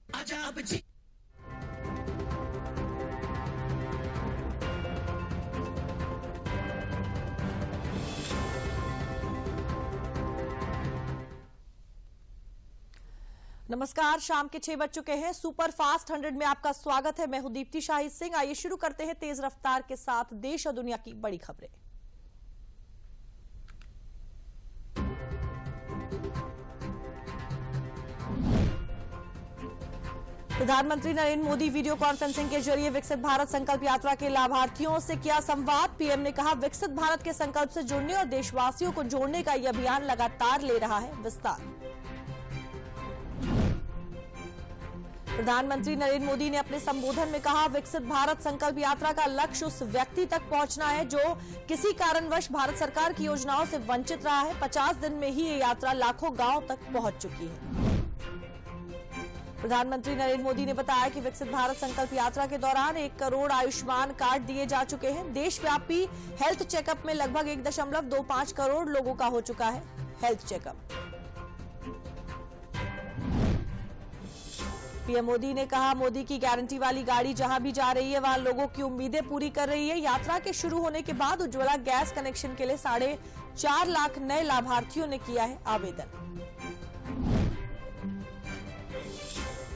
आजा अब जी। नमस्कार, शाम के 6 बज चुके हैं। सुपर फास्ट 100 में आपका स्वागत है। मैं हूं दीप्ति शाहिद सिंह। आइए शुरू करते हैं तेज रफ्तार के साथ देश और दुनिया की बड़ी खबरें। प्रधानमंत्री नरेंद्र मोदी वीडियो कॉन्फ्रेंसिंग के जरिए विकसित भारत संकल्प यात्रा के लाभार्थियों से किया संवाद। पीएम ने कहा, विकसित भारत के संकल्प से जुड़ने और देशवासियों को जोड़ने का यह अभियान लगातार ले रहा है विस्तार। प्रधानमंत्री नरेंद्र मोदी ने अपने संबोधन में कहा, विकसित भारत संकल्प यात्रा का लक्ष्य उस व्यक्ति तक पहुंचना है जो किसी कारणवश भारत सरकार की योजनाओं से वंचित रहा है। 50 दिन में ही ये यात्रा लाखों गांवों तक पहुंच चुकी है। प्रधानमंत्री नरेंद्र मोदी ने बताया कि विकसित भारत संकल्प यात्रा के दौरान 1 करोड़ आयुष्मान कार्ड दिए जा चुके हैं। देशव्यापी हेल्थ चेकअप में लगभग 1.25 करोड़ लोगों का हो चुका है हेल्थ चेकअप। पीएम मोदी ने कहा, मोदी की गारंटी वाली गाड़ी जहां भी जा रही है वहां लोगों की उम्मीदें पूरी कर रही है। यात्रा के शुरू होने के बाद उज्ज्वला गैस कनेक्शन के लिए 4.5 लाख नए लाभार्थियों ने किया है आवेदन।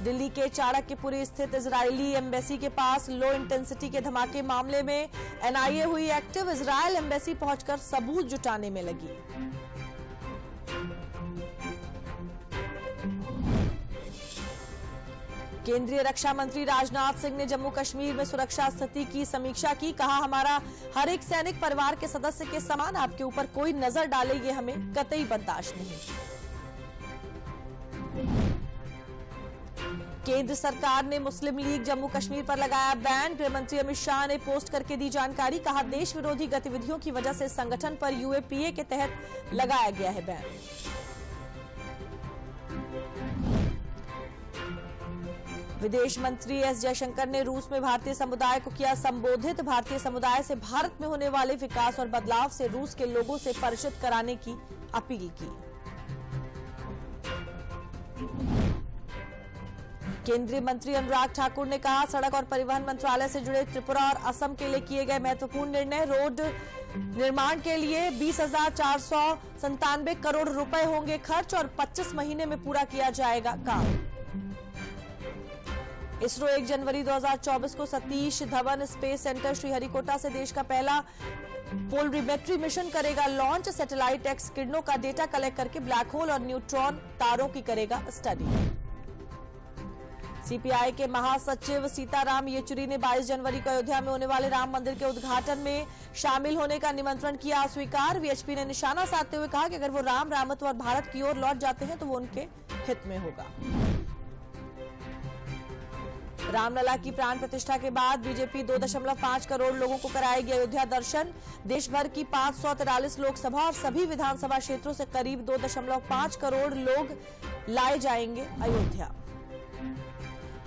दिल्ली के चाणक्यपुरी स्थित इजरायली एम्बेसी के पास लो इंटेंसिटी के धमाके मामले में एनआईए हुई एक्टिव। इजरायल एम्बेसी पहुंचकर सबूत जुटाने में लगी। केंद्रीय रक्षा मंत्री राजनाथ सिंह ने जम्मू कश्मीर में सुरक्षा स्थिति की समीक्षा की। कहा, हमारा हर एक सैनिक परिवार के सदस्य के समान, आपके ऊपर कोई नजर डाले ये हमें कतई बर्दाश्त नहीं। केंद्र सरकार ने मुस्लिम लीग जम्मू कश्मीर पर लगाया बैन। गृह मंत्री अमित शाह ने पोस्ट करके दी जानकारी। कहा, देश विरोधी गतिविधियों की वजह से संगठन पर यूएपीए के तहत लगाया गया है बैन। विदेश मंत्री एस जयशंकर ने रूस में भारतीय समुदाय को किया संबोधित। भारतीय समुदाय से भारत में होने वाले विकास और बदलाव से रूस के लोगों से परिचित कराने की अपील की। केंद्रीय मंत्री अनुराग ठाकुर ने कहा, सड़क और परिवहन मंत्रालय से जुड़े त्रिपुरा और असम के लिए किए गए महत्वपूर्ण निर्णय। रोड निर्माण के लिए 20,497 करोड़ रुपए होंगे खर्च और 25 महीने में पूरा किया जाएगा काम। इसरो 1 जनवरी 2024 को सतीश धवन स्पेस सेंटर श्रीहरिकोटा से देश का पहला पोलरीमेट्री मिशन करेगा लॉन्च। सैटेलाइट एक्स किरणों का डेटा कलेक्ट करके ब्लैक होल और न्यूट्रॉन तारों की करेगा स्टडी। सीपीआई के महासचिव सीताराम येचुरी ने 22 जनवरी को अयोध्या में होने वाले राम मंदिर के उद्घाटन में शामिल होने का निमंत्रण किया अस्वीकार। वीएचपी ने निशाना साधते हुए कहा कि अगर वो राम, रामत्व और भारत की ओर लौट जाते हैं तो वो उनके हित में होगा। रामलला की प्राण प्रतिष्ठा के बाद बीजेपी 2.5 करोड़ लोगों को कराएगी अयोध्या दर्शन। देश भर की 543 लोकसभा और सभी विधानसभा क्षेत्रों से करीब 2.5 करोड़ लोग लाए जाएंगे अयोध्या।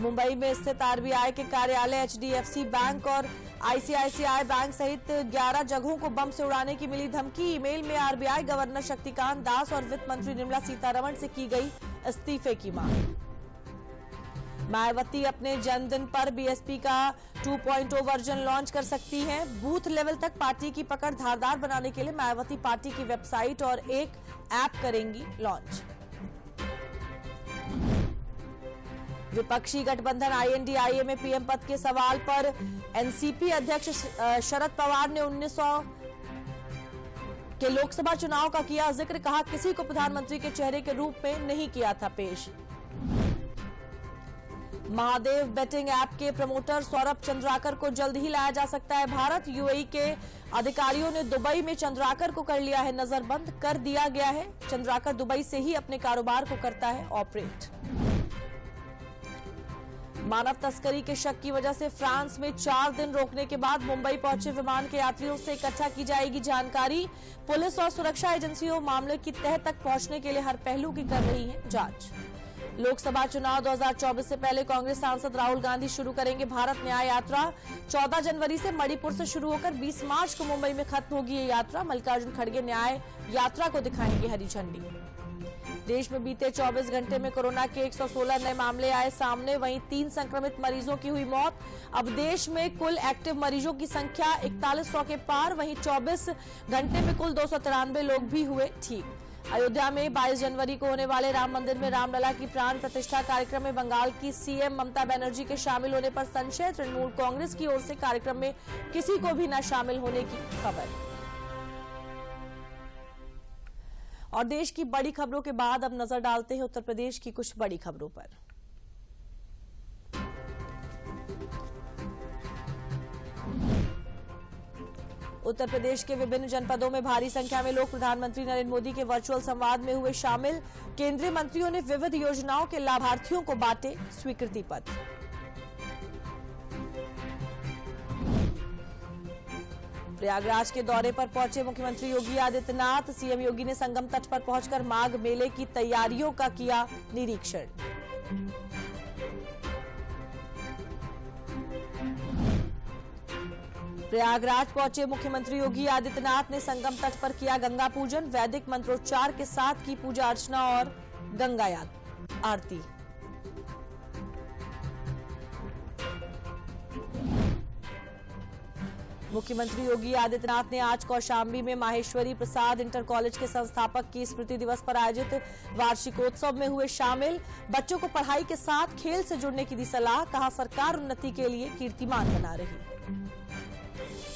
मुंबई में स्थित आरबीआई के कार्यालय, एचडीएफसी बैंक और आईसीआईसीआई बैंक सहित 11 जगहों को बम से उड़ाने की मिली धमकी। ईमेल में आरबीआई गवर्नर शक्तिकांत दास और वित्त मंत्री निर्मला सीतारमण से की गई इस्तीफे की मांग। मायावती अपने जन्मदिन पर बीएसपी का 2.0 वर्जन लॉन्च कर सकती हैं। बूथ लेवल तक पार्टी की पकड़ धारदार बनाने के लिए मायावती पार्टी की वेबसाइट और एक ऐप करेंगी लॉन्च। विपक्षी गठबंधन आईएनडीआईए में पीएम पद के सवाल पर एनसीपी अध्यक्ष शरद पवार ने 1900 के लोकसभा चुनाव का किया जिक्र। कहा, किसी को प्रधानमंत्री के चेहरे के रूप में नहीं किया था पेश। महादेव बेटिंग ऐप के प्रमोटर सौरभ चंद्राकर को जल्द ही लाया जा सकता है भारत। यूएई के अधिकारियों ने दुबई में चंद्राकर को कर लिया है नजरबंद कर दिया गया है। चंद्राकर दुबई से ही अपने कारोबार को करता है ऑपरेट। मानव तस्करी के शक की वजह से फ्रांस में 4 दिन रोकने के बाद मुंबई पहुंचे विमान के यात्रियों से इकट्ठा की जाएगी जानकारी। पुलिस और सुरक्षा एजेंसियों मामले की तह तक पहुंचने के लिए हर पहलू की कर रही है जांच। लोकसभा चुनाव 2024 से पहले कांग्रेस सांसद राहुल गांधी शुरू करेंगे भारत न्याय यात्रा। 14 जनवरी से मणिपुर से शुरू होकर 20 मार्च को मुंबई में खत्म होगी ये यात्रा। मल्लिकार्जुन खड़गे न्याय यात्रा को दिखाएंगे हरी झंडी। देश में बीते 24 घंटे में कोरोना के 116 नए मामले आए सामने, वहीं 3 संक्रमित मरीजों की हुई मौत। अब देश में कुल एक्टिव मरीजों की संख्या 4100 के पार, वहीं 24 घंटे में कुल 293 लोग भी हुए ठीक। अयोध्या में 22 जनवरी को होने वाले राम मंदिर में रामलला की प्राण प्रतिष्ठा कार्यक्रम में बंगाल की सीएम ममता बनर्जी के शामिल होने पर संशय, तृणमूल कांग्रेस की ओर से कार्यक्रम में किसी को भी न शामिल होने की खबर। और देश की बड़ी खबरों के बाद अब नजर डालते हैं उत्तर प्रदेश की कुछ बड़ी खबरों पर। उत्तर प्रदेश के विभिन्न जनपदों में भारी संख्या में लोग प्रधानमंत्री नरेंद्र मोदी के वर्चुअल संवाद में हुए शामिल। केंद्रीय मंत्रियों ने विविध योजनाओं के लाभार्थियों को बांटे स्वीकृति पत्र। प्रयागराज के दौरे पर पहुंचे मुख्यमंत्री योगी आदित्यनाथ। सीएम योगी ने संगम तट पर पहुंचकर माघ मेले की तैयारियों का किया निरीक्षण। प्रयागराज पहुंचे मुख्यमंत्री योगी आदित्यनाथ ने संगम तट पर किया गंगा पूजन। वैदिक मंत्रोच्चार के साथ की पूजा अर्चना और गंगा आरती। मुख्यमंत्री योगी आदित्यनाथ ने आज कौशाम्बी में माहेश्वरी प्रसाद इंटर कॉलेज के संस्थापक की स्मृति दिवस पर आयोजित वार्षिकोत्सव में हुए शामिल। बच्चों को पढ़ाई के साथ खेल से जुड़ने की दी सलाह, कहा सरकार उन्नति के लिए कीर्तिमान बना रही।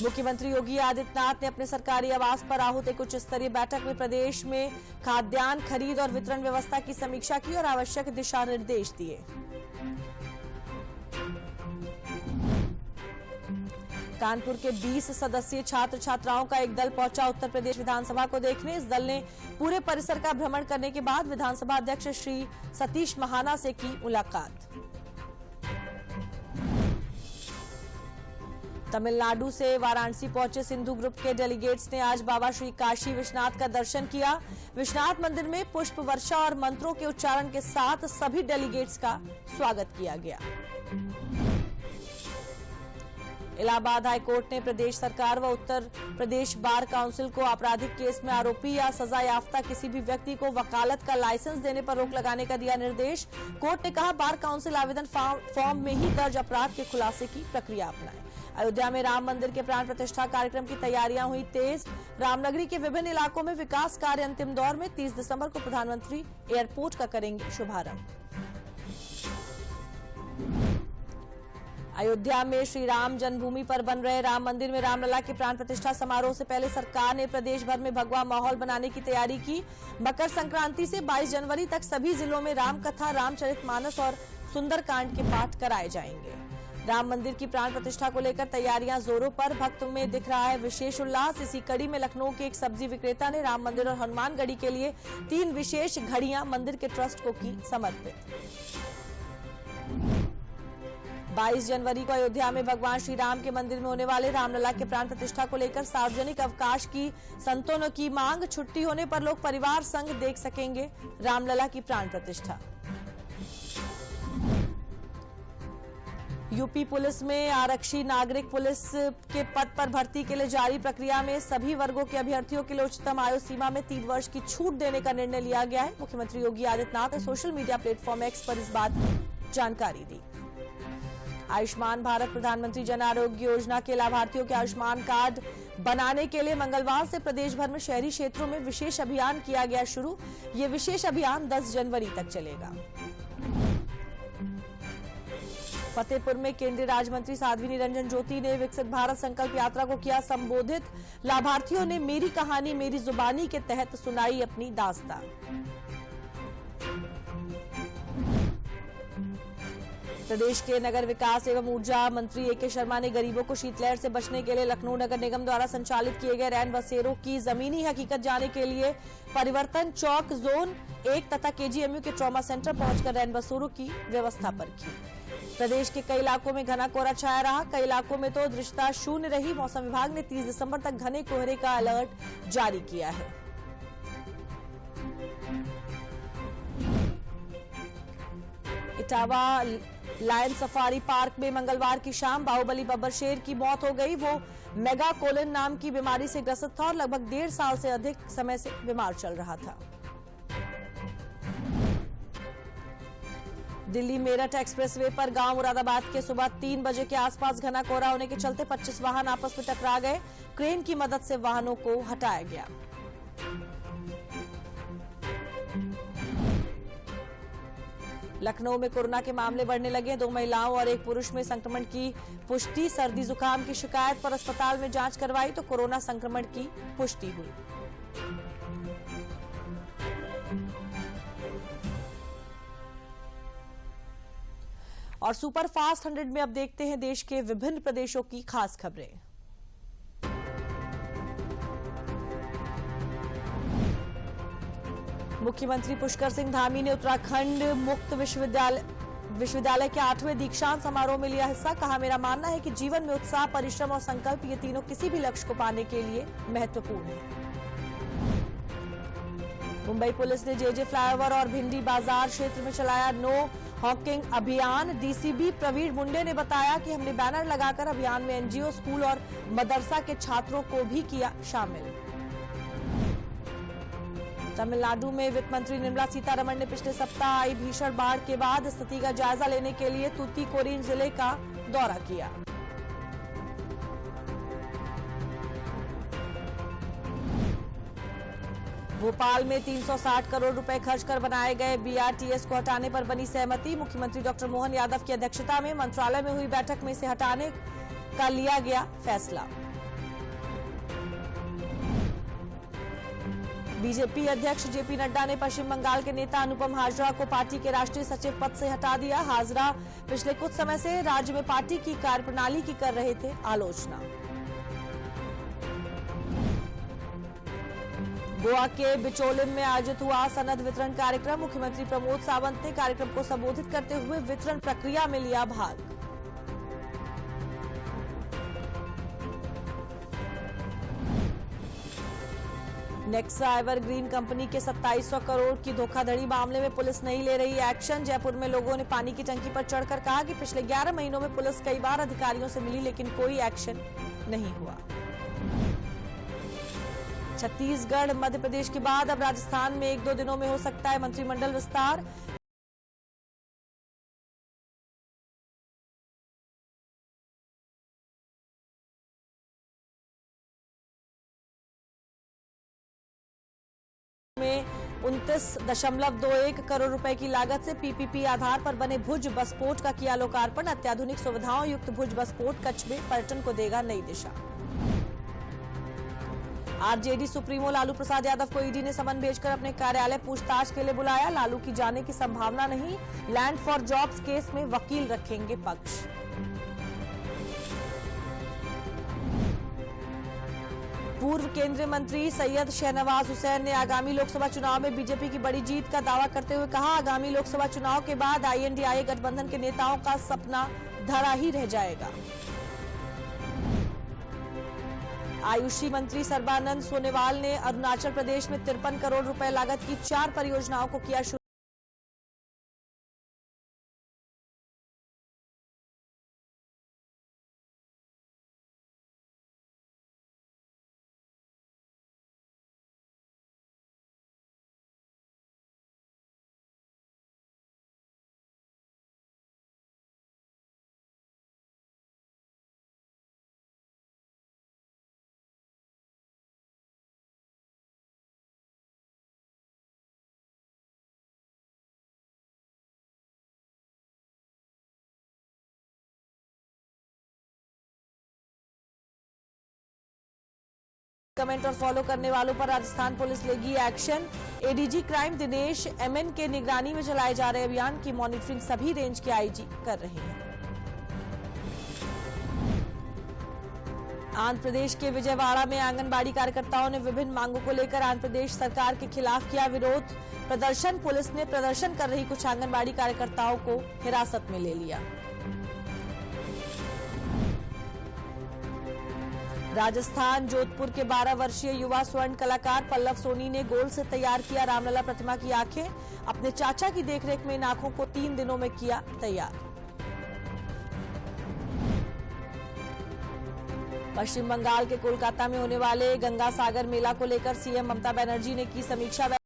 मुख्यमंत्री योगी आदित्यनाथ ने अपने सरकारी आवास पर आहूत एक उच्च स्तरीय बैठक में प्रदेश में खाद्यान्न खरीद और वितरण व्यवस्था की समीक्षा की और आवश्यक दिशा निर्देश दिए। कानपुर के 20 सदस्यीय छात्र छात्राओं का एक दल पहुंचा उत्तर प्रदेश विधानसभा को देखने। इस दल ने पूरे परिसर का भ्रमण करने के बाद विधानसभा अध्यक्ष श्री सतीश महाना से की मुलाकात। तमिलनाडु से वाराणसी पहुंचे सिंधु ग्रुप के डेलीगेट्स ने आज बाबा श्री काशी विश्वनाथ का दर्शन किया। विश्वनाथ मंदिर में पुष्प वर्षा और मंत्रों के उच्चारण के साथ सभी डेलीगेट्स का स्वागत किया गया। इलाहाबाद हाईकोर्ट ने प्रदेश सरकार व उत्तर प्रदेश बार काउंसिल को आपराधिक केस में आरोपी या सजा याफ्ता किसी भी व्यक्ति को वकालत का लाइसेंस देने पर रोक लगाने का दिया निर्देश। कोर्ट ने कहा बार काउंसिल आवेदन फॉर्म में ही दर्ज अपराध के खुलासे की प्रक्रिया अपनाए। अयोध्या में राम मंदिर के प्राण प्रतिष्ठा कार्यक्रम की तैयारियां हुई तेज। रामनगरी के विभिन्न इलाकों में विकास कार्य अंतिम दौर में। 30 दिसंबर को प्रधानमंत्री एयरपोर्ट का करेंगे शुभारंभ। अयोध्या में श्री राम जन्मभूमि पर बन रहे राम मंदिर में रामलला के प्राण प्रतिष्ठा समारोह से पहले सरकार ने प्रदेश भर में भगवा माहौल बनाने की तैयारी की। मकर संक्रांति से 22 जनवरी तक सभी जिलों में राम कथा, रामचरितमानस और सुंदरकांड के पाठ कराए जाएंगे। राम मंदिर की प्राण प्रतिष्ठा को लेकर तैयारियां जोरों पर, भक्तों में दिख रहा है विशेष उल्लास। इसी कड़ी में लखनऊ के एक सब्जी विक्रेता ने राम मंदिर और हनुमानगढ़ी के लिए 3 विशेष घड़ियां मंदिर के ट्रस्ट को की समर्पित। 22 जनवरी को अयोध्या में भगवान श्री राम के मंदिर में होने वाले रामलला के प्राण प्रतिष्ठा को लेकर सार्वजनिक अवकाश की संतों ने की मांग। छुट्टी होने पर लोग परिवार संग देख सकेंगे रामलला की प्राण प्रतिष्ठा। यूपी पुलिस में आरक्षी नागरिक पुलिस के पद पर भर्ती के लिए जारी प्रक्रिया में सभी वर्गों के अभ्यर्थियों के लिए उच्चतम आयु सीमा में 3 वर्ष की छूट देने का निर्णय लिया गया है। मुख्यमंत्री योगी आदित्यनाथ ने सोशल मीडिया प्लेटफॉर्म एक्स पर इस बात की जानकारी दी। आयुष्मान भारत प्रधानमंत्री जन आरोग्य योजना के लाभार्थियों के आयुष्मान कार्ड बनाने के लिए मंगलवार से प्रदेश भर में शहरी क्षेत्रों में विशेष अभियान किया गया शुरू। ये विशेष अभियान 10 जनवरी तक चलेगा। फतेहपुर में केंद्रीय राज्य मंत्री साध्वी निरंजन ज्योति ने विकसित भारत संकल्प यात्रा को किया संबोधित। लाभार्थियों ने मेरी कहानी मेरी जुबानी के तहत सुनाई अपनी दास्तां। प्रदेश के नगर विकास एवं ऊर्जा मंत्री ए.के. शर्मा ने गरीबों को शीतलहर से बचने के लिए लखनऊ नगर निगम द्वारा संचालित किए गए रैन बसेरों की जमीनी हकीकत जाने के लिए परिवर्तन चौक जोन 1 तथा केजीएमयू के ट्रॉमा सेंटर पहुंचकर रैन बसेरों की व्यवस्था पर की। प्रदेश के कई इलाकों में घना कोहरा छाया रहा, कई इलाकों में तो दृश्यता शून्य रही। मौसम विभाग ने 30 दिसंबर तक घने कोहरे का अलर्ट जारी किया है। इटावा लायन सफारी पार्क में मंगलवार की शाम बाहुबली बब्बर शेर की मौत हो गई। वो मेगा कोलिन नाम की बीमारी से ग्रसित था और लगभग 1.5 साल से अधिक समय से बीमार चल रहा था। दिल्ली मेरठ एक्सप्रेसवे पर गांव मुरादाबाद के सुबह 3 बजे के आसपास घना कोहरा होने के चलते 25 वाहन आपस में टकरा गए। क्रेन की मदद से वाहनों को हटाया गया। लखनऊ में कोरोना के मामले बढ़ने लगे। 2 महिलाओं और 1 पुरुष में संक्रमण की पुष्टि। सर्दी जुकाम की शिकायत पर अस्पताल में जांच करवाई तो कोरोना संक्रमण की पुष्टि हुई। और सुपर फास्ट 100 में अब देखते हैं देश के विभिन्न प्रदेशों की खास खबरें। मुख्यमंत्री पुष्कर सिंह धामी ने उत्तराखंड मुक्त विश्वविद्यालय के 8वें दीक्षांत समारोह में लिया हिस्सा। कहा, मेरा मानना है कि जीवन में उत्साह, परिश्रम और संकल्प ये तीनों किसी भी लक्ष्य को पाने के लिए महत्वपूर्ण है। मुंबई पुलिस ने जेजे फ्लाईओवर और भिंडी बाजार क्षेत्र में चलाया नो हॉकिंग अभियान। डीसीपी प्रवीण मुंडे ने बताया कि हमने बैनर लगाकर अभियान में एनजीओ, स्कूल और मदरसा के छात्रों को भी किया शामिल। तमिलनाडु में वित्त मंत्री निर्मला सीतारमण ने पिछले सप्ताह आई भीषण बाढ़ के बाद स्थिति का जायजा लेने के लिए तूतीकोरिन जिले का दौरा किया। भोपाल में 360 करोड़ रुपए खर्च कर बनाए गए बीआरटीएस को हटाने पर बनी सहमति। मुख्यमंत्री डॉक्टर मोहन यादव की अध्यक्षता में मंत्रालय में हुई बैठक में इसे हटाने का लिया गया फैसला। बीजेपी अध्यक्ष जेपी नड्डा ने पश्चिम बंगाल के नेता अनुपम हाजरा को पार्टी के राष्ट्रीय सचिव पद से हटा दिया। हाजरा पिछले कुछ समय से राज्य में पार्टी की कार्यप्रणाली की कर रहे थे आलोचना। गोवा के बिचोलिम में आयोजित हुआ सनद वितरण कार्यक्रम। मुख्यमंत्री प्रमोद सावंत ने कार्यक्रम को संबोधित करते हुए वितरण प्रक्रिया में लिया भाग। नेक्सा एवरग्रीन कंपनी के 2700 करोड़ की धोखाधड़ी मामले में पुलिस नहीं ले रही एक्शन। जयपुर में लोगों ने पानी की टंकी पर चढ़कर कहा कि पिछले 11 महीनों में पुलिस कई बार अधिकारियों से मिली लेकिन कोई एक्शन नहीं हुआ। छत्तीसगढ़ मध्य प्रदेश के बाद अब राजस्थान में 1-2 दिनों में हो सकता है मंत्रिमंडल विस्तार। में 29.21 करोड़ रुपए की लागत से पीपीपी आधार पर बने भुज बस पोर्ट का किया लोकार्पण। अत्याधुनिक सुविधाओं युक्त भुज बस पोर्ट कच्छ में पर्यटन को देगा नई दिशा। आरजेडी सुप्रीमो लालू प्रसाद यादव को ईडी ने समन भेजकर अपने कार्यालय पूछताछ के लिए बुलाया। लालू की जाने की संभावना नहीं। लैंड फॉर जॉब्स केस में वकील रखेंगे पक्ष। पूर्व केंद्रीय मंत्री सैयद शहनवाज हुसैन ने आगामी लोकसभा चुनाव में बीजेपी की बड़ी जीत का दावा करते हुए कहा, आगामी लोकसभा चुनाव के बाद आईएनडीआई गठबंधन के नेताओं का सपना धरा ही रह जाएगा। आयुषी मंत्री सर्बानंद सोनोवाल ने अरुणाचल प्रदेश में 53 करोड़ रुपए लागत की 4 परियोजनाओं को किया शुरू। कमेंट और फॉलो करने वालों पर राजस्थान पुलिस लेगी action. ADG crime Dinesh MN के निगरानी में चलाए जा रहे अभियान की मॉनिटरिंग सभी रेंज के आईजी कर रहे हैं। आंध्र प्रदेश के विजयवाड़ा में आंगनबाड़ी कार्यकर्ताओं ने विभिन्न मांगों को लेकर आंध्र प्रदेश सरकार के खिलाफ किया विरोध प्रदर्शन। पुलिस ने प्रदर्शन कर रही कुछ आंगनबाड़ी कार्यकर्ताओं को हिरासत में ले लिया। राजस्थान जोधपुर के 12 वर्षीय युवा स्वर्ण कलाकार पल्लव सोनी ने गोल्ड से तैयार किया रामलला प्रतिमा की आंखें। अपने चाचा की देखरेख में इन आंखों को 3 दिनों में किया तैयार। पश्चिम बंगाल के कोलकाता में होने वाले गंगा सागर मेला को लेकर सीएम ममता बनर्जी ने की समीक्षा।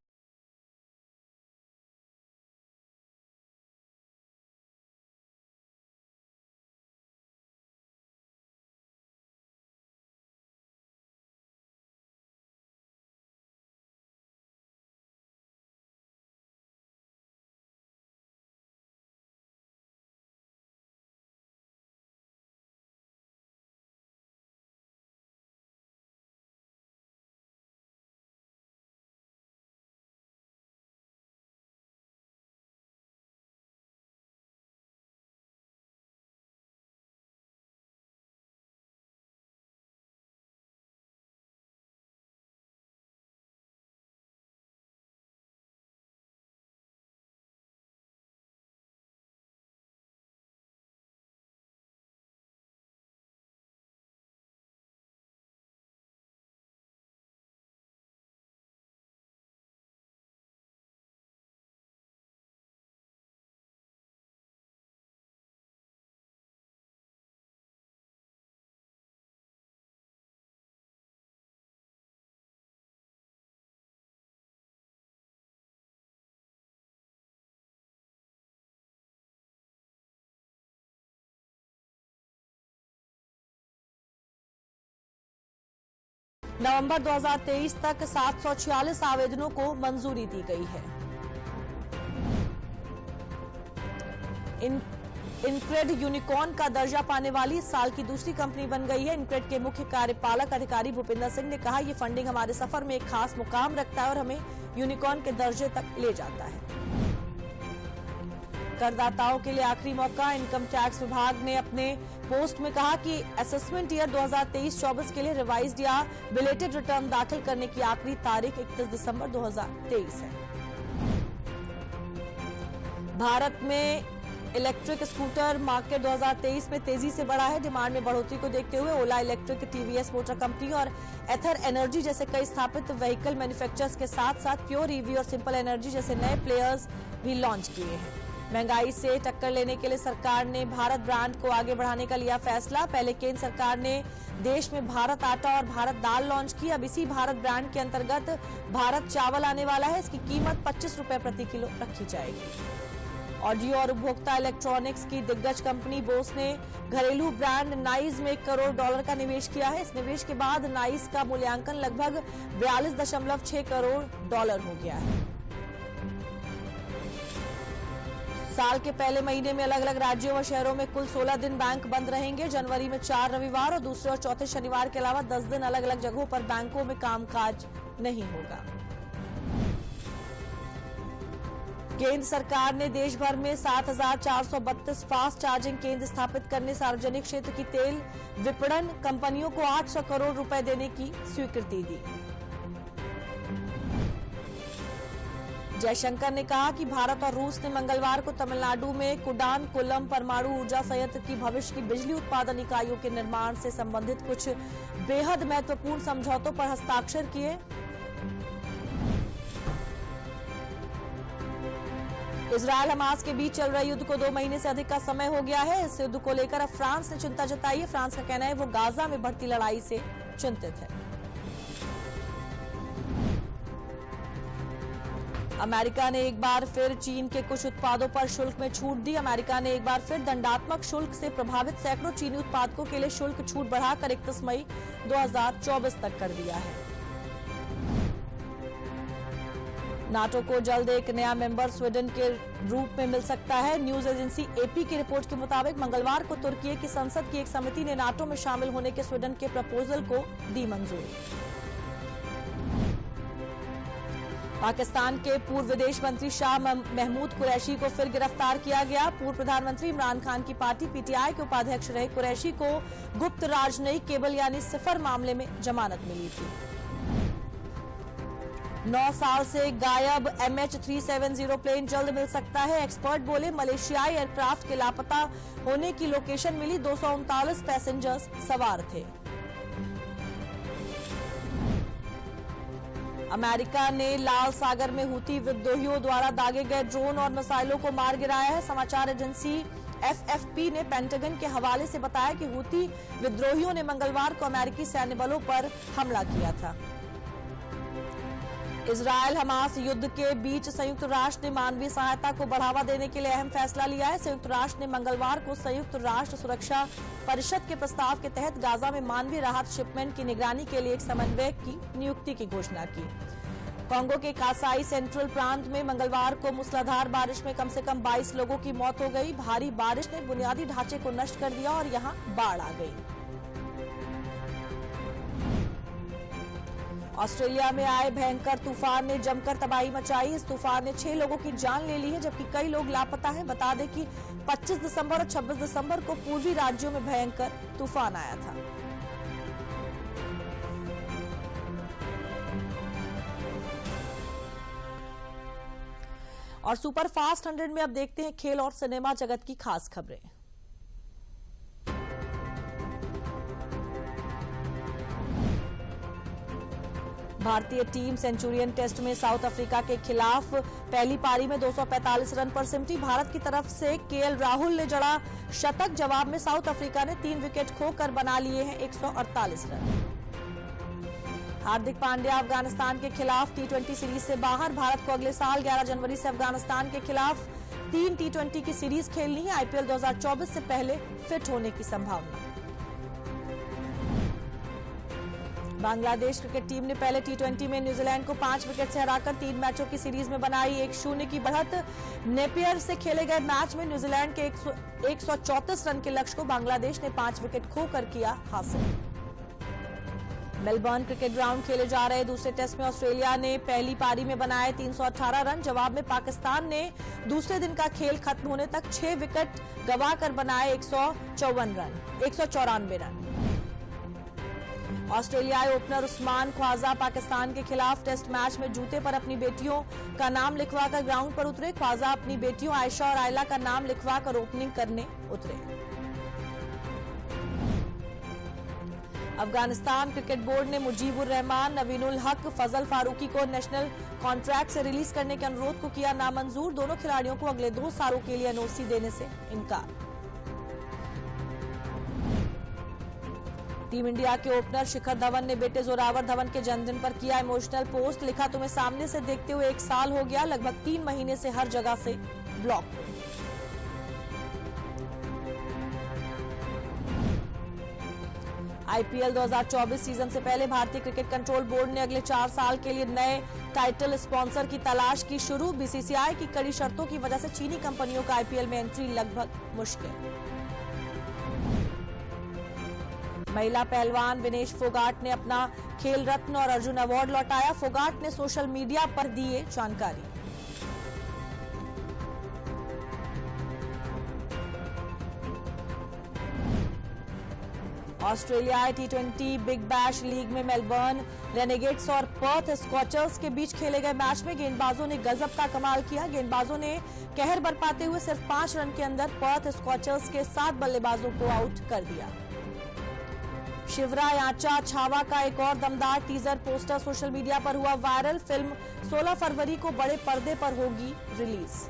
नवंबर 2023 तक 746 आवेदनों को मंजूरी दी गई है। इनक्रेड यूनिकॉर्न का दर्जा पाने वाली इस साल की दूसरी कंपनी बन गई है। इनक्रेड के मुख्य कार्यपालक अधिकारी भूपिंदर सिंह ने कहा, ये फंडिंग हमारे सफर में एक खास मुकाम रखता है और हमें यूनिकॉर्न के दर्जे तक ले जाता है। करदाताओं के लिए आखिरी मौका। इनकम टैक्स विभाग ने अपने पोस्ट में कहा कि असेसमेंट ईयर 2023-24 के लिए रिवाइज्ड या बिलेटेड रिटर्न दाखिल करने की आखिरी तारीख 31 दिसंबर 2023 है। भारत में इलेक्ट्रिक स्कूटर मार्केट 2023 में तेजी से बढ़ा है। डिमांड में बढ़ोतरी को देखते हुए ओला इलेक्ट्रिक, टीवीएस मोटर कंपनी और एथर एनर्जी जैसे कई स्थापित व्हीकल मैन्युफैक्चरर्स के साथ साथ प्योर ईवी और सिंपल एनर्जी जैसे नए प्लेयर्स भी लॉन्च किए हैं। महंगाई से टक्कर लेने के लिए सरकार ने भारत ब्रांड को आगे बढ़ाने का लिया फैसला। पहले केंद्र सरकार ने देश में भारत आटा और भारत दाल लॉन्च की। अब इसी भारत ब्रांड के अंतर्गत भारत चावल आने वाला है। इसकी कीमत 25 रुपए प्रति किलो रखी जाएगी। ऑडियो और उपभोक्ता इलेक्ट्रॉनिक्स की दिग्गज कंपनी बोस ने घरेलू ब्रांड नाइस में $1 करोड़ का निवेश किया है। इस निवेश के बाद नाइस का मूल्यांकन लगभग $42.6 करोड़ हो गया है। साल के पहले महीने में अलग अलग राज्यों व शहरों में कुल 16 दिन बैंक बंद रहेंगे। जनवरी में 4 रविवार और दूसरे और चौथे शनिवार के अलावा 10 दिन अलग अलग जगहों पर बैंकों में कामकाज नहीं होगा। केंद्र सरकार ने देश भर में 7,432 फास्ट चार्जिंग केंद्र स्थापित करने, सार्वजनिक क्षेत्र की तेल विपणन कंपनियों को 800 करोड़ रुपए देने की स्वीकृति दी। जयशंकर ने कहा कि भारत और रूस ने मंगलवार को तमिलनाडु में कुडानकुलम परमाणु ऊर्जा संयंत्र की भविष्य की बिजली उत्पादन इकाइयों के निर्माण से संबंधित कुछ बेहद महत्वपूर्ण समझौतों पर हस्ताक्षर किए। इजरायल हमास के बीच चल रहे युद्ध को 2 महीने से अधिक का समय हो गया है। इस युद्ध को लेकर अब फ्रांस ने चिंता जताई है। फ्रांस का कहना है वो गाजा में बढ़ती लड़ाई से चिंतित है। अमेरिका ने एक बार फिर चीन के कुछ उत्पादों पर शुल्क में छूट दी। अमेरिका ने एक बार फिर दंडात्मक शुल्क से प्रभावित सैकड़ों चीनी उत्पादकों के लिए शुल्क छूट बढ़ाकर 31 मई 2024 तक कर दिया है। नाटो को जल्द एक नया मेंबर स्वीडन के रूप में मिल सकता है। न्यूज एजेंसी एपी की रिपोर्ट के मुताबिक मंगलवार को तुर्की की संसद की एक समिति ने नाटो में शामिल होने के स्वीडन के प्रपोजल को दी मंजूरी। पाकिस्तान के पूर्व विदेश मंत्री शाह महमूद कुरैशी को फिर गिरफ्तार किया गया। पूर्व प्रधानमंत्री इमरान खान की पार्टी पीटीआई के उपाध्यक्ष रहे कुरैशी को गुप्त राजनयिक केबल यानी सिफर मामले में जमानत मिली थी। 9 साल से गायब MH370 प्लेन जल्द मिल सकता है। एक्सपर्ट बोले मलेशियाई एयरक्राफ्ट के लापता होने की लोकेशन मिली। 239 पैसेंजर्स सवार थे। अमेरिका ने लाल सागर में हूती विद्रोहियों द्वारा दागे गए ड्रोन और मिसाइलों को मार गिराया है। समाचार एजेंसी FFP ने पेंटागन के हवाले से बताया कि हूती विद्रोहियों ने मंगलवार को अमेरिकी सैन्य बलों पर हमला किया था। इजरायल हमास युद्ध के बीच संयुक्त राष्ट्र ने मानवीय सहायता को बढ़ावा देने के लिए अहम फैसला लिया है। संयुक्त राष्ट्र ने मंगलवार को संयुक्त राष्ट्र सुरक्षा परिषद के प्रस्ताव के तहत गाजा में मानवीय राहत शिपमेंट की निगरानी के लिए एक समन्वयक की नियुक्ति की घोषणा की। कांगो के कासाई सेंट्रल प्रांत में मंगलवार को मूसलाधार बारिश में कम से कम 22 लोगों की मौत हो गई। भारी बारिश ने बुनियादी ढांचे को नष्ट कर दिया और यहां बाढ़ आ गई। ऑस्ट्रेलिया में आए भयंकर तूफान ने जमकर तबाही मचाई। इस तूफान ने 6 लोगों की जान ले ली है, जबकि कई लोग लापता हैं। बता दें कि 25 दिसंबर और 26 दिसंबर को पूर्वी राज्यों में भयंकर तूफान आया था। और सुपर फास्ट 100 में अब देखते हैं खेल और सिनेमा जगत की खास खबरें। भारतीय टीम सेंचुरियन टेस्ट में साउथ अफ्रीका के खिलाफ पहली पारी में 245 रन पर सिमटी। भारत की तरफ से केएल राहुल ने जड़ा शतक। जवाब में साउथ अफ्रीका ने 3 विकेट खोकर बना लिए हैं 148 रन। हार्दिक पांड्या अफगानिस्तान के खिलाफ T20 सीरीज से बाहर। भारत को अगले साल 11 जनवरी से अफगानिस्तान के खिलाफ 3 T20 की सीरीज खेलनी है। IPL 2024 से पहले फिट होने की संभावना। बांग्लादेश क्रिकेट टीम ने पहले टी20 में न्यूजीलैंड को 5 विकेट से हराकर 3 मैचों की सीरीज में बनाई 1-0 की बढ़त। नेपियर से खेले गए मैच में न्यूजीलैंड के 134 रन के लक्ष्य को बांग्लादेश ने 5 विकेट खोकर किया हासिल। मेलबर्न क्रिकेट ग्राउंड खेले जा रहे दूसरे टेस्ट में ऑस्ट्रेलिया ने पहली पारी में बनाए 318 रन। जवाब में पाकिस्तान ने दूसरे दिन का खेल खत्म होने तक 6 विकेट गंवाकर बनाए 194 रन। ऑस्ट्रेलियाई ओपनर उस्मान ख्वाजा पाकिस्तान के खिलाफ टेस्ट मैच में जूते पर अपनी बेटियों का नाम लिखवाकर ग्राउंड पर उतरे। ख्वाजा अपनी बेटियों आयशा और आयला का नाम लिखवाकर ओपनिंग करने उतरे। अफगानिस्तान क्रिकेट बोर्ड ने मुजीबुर रहमान, नवीनुल हक, फजल फारूकी को नेशनल कॉन्ट्रैक्ट से रिलीज करने के अनुरोध को किया नामंजूर। दोनों खिलाड़ियों को अगले 2 सालों के लिए एनओसी देने से इनकार। टीम इंडिया के ओपनर शिखर धवन ने बेटे जोरावर धवन के जन्मदिन पर किया इमोशनल पोस्ट। लिखा, तुम्हें सामने से देखते हुए 1 साल हो गया, लगभग 3 महीने से हर जगह से ब्लॉक। आईपीएल 2024 सीजन से पहले भारतीय क्रिकेट कंट्रोल बोर्ड ने अगले 4 साल के लिए नए टाइटल स्पॉन्सर की तलाश की शुरू। बीसीसीआई की कड़ी शर्तों की वजह से चीनी कंपनियों का आईपीएल में एंट्री लगभग मुश्किल। महिला पहलवान विनेश फोगाट ने अपना खेल रत्न और अर्जुन अवार्ड लौटाया। फोगाट ने सोशल मीडिया पर दिए जानकारी। ऑस्ट्रेलियाई टी20 बिग बैश लीग में मेलबर्न रेनेगेट्स और पर्थ स्कॉचर्स के बीच खेले गए मैच में गेंदबाजों ने गजब का कमाल किया। गेंदबाजों ने कहर बरपाते हुए सिर्फ 5 रन के अंदर पर्थ स्कॉचर्स के 7 बल्लेबाजों को आउट कर दिया। शिवरा याचा छावा का एक और दमदार टीजर पोस्टर सोशल मीडिया पर हुआ वायरल। फिल्म 16 फरवरी को बड़े पर्दे पर होगी release.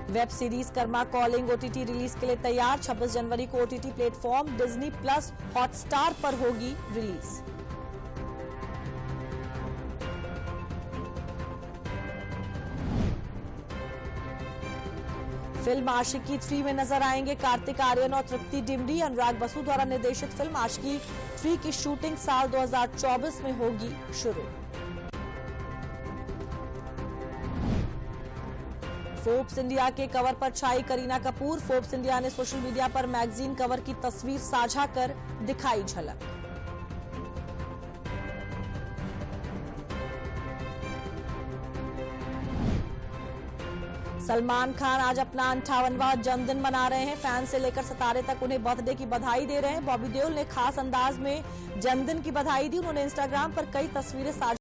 Web series Karma calling OTT release के लिए तैयार। 26 जनवरी को OTT platform Disney plus Hotstar पर होगी रिलीज। फिल्म आशिकी 3 में नजर आएंगे कार्तिक आर्यन और तृप्ति डिमरी। अनुराग बसु द्वारा निर्देशित फिल्म आशिकी 3 की शूटिंग साल 2024 में होगी शुरू। फोर्ब्स इंडिया के कवर पर छाई करीना कपूर। फोर्ब्स इंडिया ने सोशल मीडिया पर मैगजीन कवर की तस्वीर साझा कर दिखाई झलक। सलमान खान आज अपना 58वां जन्मदिन मना रहे हैं। फैन से लेकर सितारे तक उन्हें बर्थडे की बधाई दे रहे हैं। बॉबी देओल ने खास अंदाज में जन्मदिन की बधाई दी। उन्होंने इंस्टाग्राम पर कई तस्वीरें साझा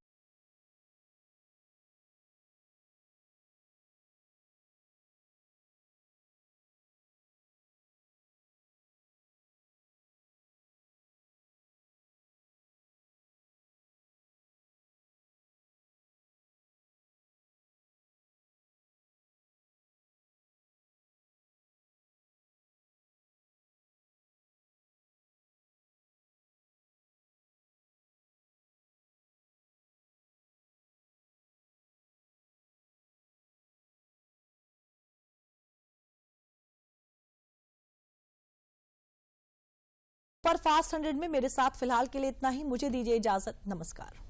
पर फास्ट 100 में मेरे साथ फिलहाल के लिए इतना ही। मुझे दीजिए इजाजत। नमस्कार।